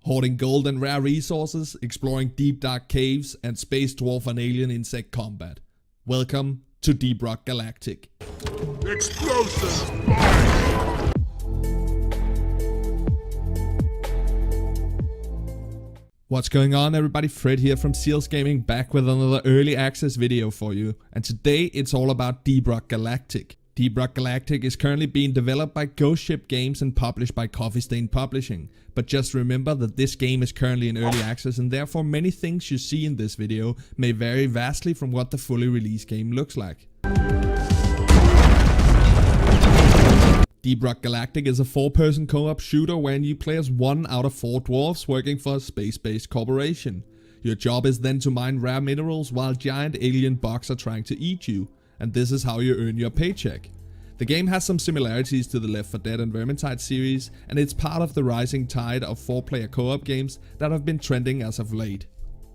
hoarding gold and rare resources, exploring deep dark caves, and space dwarf and alien insect combat. Welcome to Deep Rock Galactic. Explosive fire! What's going on, everybody? Fred here from Seals Gaming, back with another early access video for you. And today it's all about Deep Rock Galactic. Deep Rock Galactic is currently being developed by Ghost Ship Games and published by Coffee Stain Publishing. But just remember that this game is currently in early access, and therefore many things you see in this video may vary vastly from what the fully released game looks like. Deep Rock Galactic is a 4-person co-op shooter wherein you play as one out of 4 dwarves working for a space-based corporation. Your job is then to mine rare minerals while giant alien bugs are trying to eat you, and this is how you earn your paycheck. The game has some similarities to the Left 4 Dead and Vermintide series, and it's part of the rising tide of 4-player co-op games that have been trending as of late.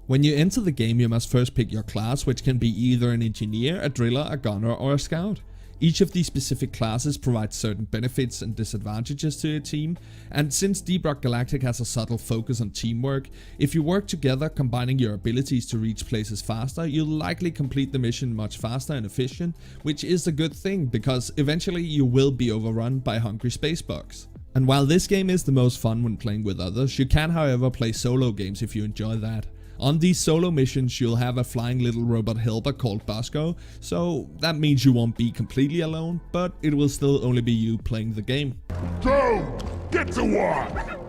When you enter the game, you must first pick your class, which can be either an engineer, a driller, a gunner, or a scout. Each of these specific classes provides certain benefits and disadvantages to your team, and since Deep Rock Galactic has a subtle focus on teamwork, if you work together combining your abilities to reach places faster, you'll likely complete the mission much faster and efficient, which is a good thing because eventually you will be overrun by hungry space bugs. And while this game is the most fun when playing with others, you can however play solo games if you enjoy that. On these solo missions, you'll have a flying little robot helper called Bosco, so that means you won't be completely alone, but it will still only be you playing the game. Go! Get to work!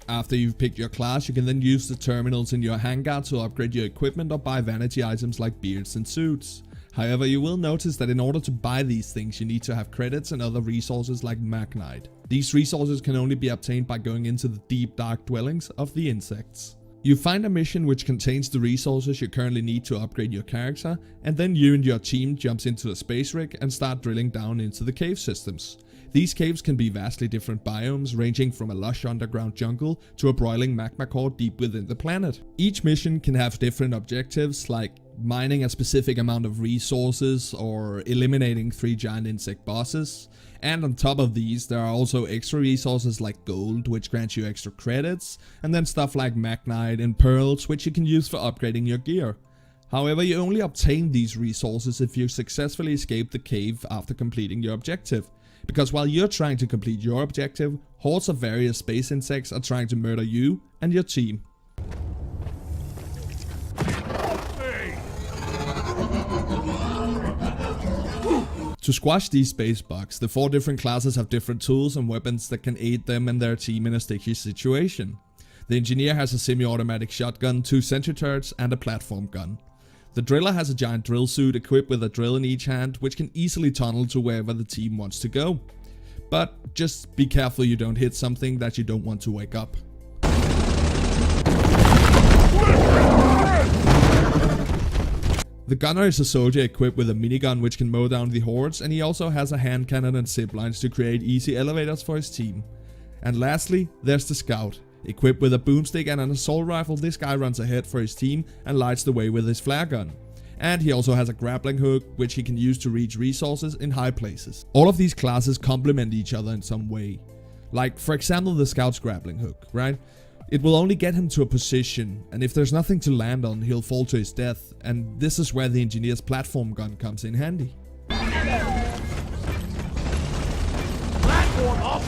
After you've picked your class, you can then use the terminals in your hangar to upgrade your equipment or buy vanity items like beards and suits. However, you will notice that in order to buy these things, you need to have credits and other resources like Magnite. These resources can only be obtained by going into the deep dark dwellings of the insects. You find a mission which contains the resources you currently need to upgrade your character, and then you and your team jumps into a space rig and start drilling down into the cave systems. These caves can be vastly different biomes, ranging from a lush underground jungle to a broiling magma core deep within the planet. Each mission can have different objectives, like mining a specific amount of resources or eliminating 3 giant insect bosses. And on top of these, there are also extra resources like gold, which grants you extra credits, and then stuff like Magnite and pearls, which you can use for upgrading your gear. However, you only obtain these resources if you successfully escape the cave after completing your objective. Because while you're trying to complete your objective, hordes of various space insects are trying to murder you and your team. To squash these space bugs, the 4 different classes have different tools and weapons that can aid them and their team in a sticky situation. The engineer has a semi-automatic shotgun, 2 sentry turrets, and a platform gun. The driller has a giant drill suit equipped with a drill in each hand, which can easily tunnel to wherever the team wants to go. But just be careful you don't hit something that you don't want to wake up. The gunner is a soldier equipped with a minigun which can mow down the hordes, and he also has a hand cannon and zip lines to create easy elevators for his team. And lastly, there's the scout. Equipped with a boomstick and an assault rifle, this guy runs ahead for his team and lights the way with his flare gun. And he also has a grappling hook, which he can use to reach resources in high places. All of these classes complement each other in some way. Like, for example, the scout's grappling hook, right? It will only get him to a position, and if there's nothing to land on, he'll fall to his death, and this is where the engineer's platform gun comes in handy. Platform up!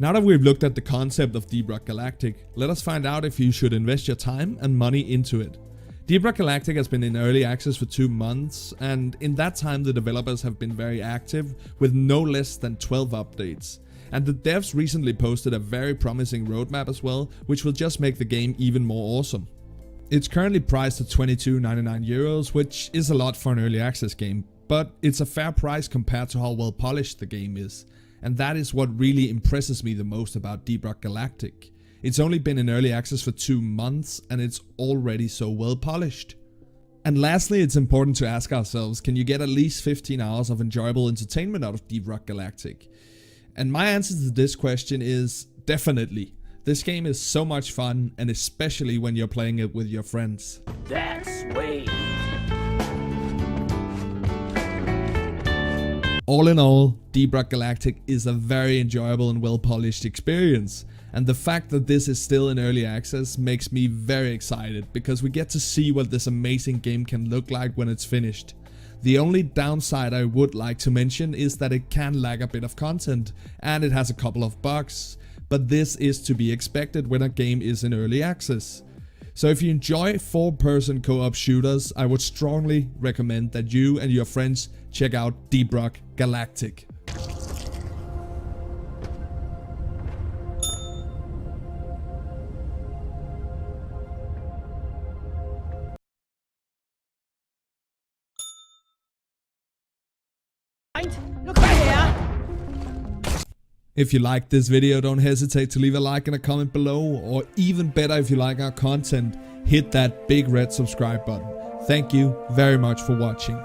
Now that we've looked at the concept of Deep Rock Galactic, let us find out if you should invest your time and money into it. Deep Rock Galactic has been in early access for 2 months, and in that time the developers have been very active with no less than 12 updates. And the devs recently posted a very promising roadmap as well, which will just make the game even more awesome. It's currently priced at €22.99, which is a lot for an early access game, but it's a fair price compared to how well polished the game is. And that is what really impresses me the most about Deep Rock Galactic. It's only been in early access for 2 months and it's already so well polished. And lastly, it's important to ask ourselves, can you get at least 15 hours of enjoyable entertainment out of Deep Rock Galactic? And my answer to this question is definitely. This game is so much fun, and especially when you're playing it with your friends. That's sweet. All in all, Deep Rock Galactic is a very enjoyable and well polished experience, and the fact that this is still in early access makes me very excited because we get to see what this amazing game can look like when it's finished. The only downside I would like to mention is that it can lag a bit of content and it has a couple of bugs, but this is to be expected when a game is in early access. So if you enjoy 4-person co-op shooters, I would strongly recommend that you and your friends check out Deep Rock Galactic. Look here! If you liked this video, don't hesitate to leave a like and a comment below, or even better, if you like our content, hit that big red subscribe button. Thank you very much for watching.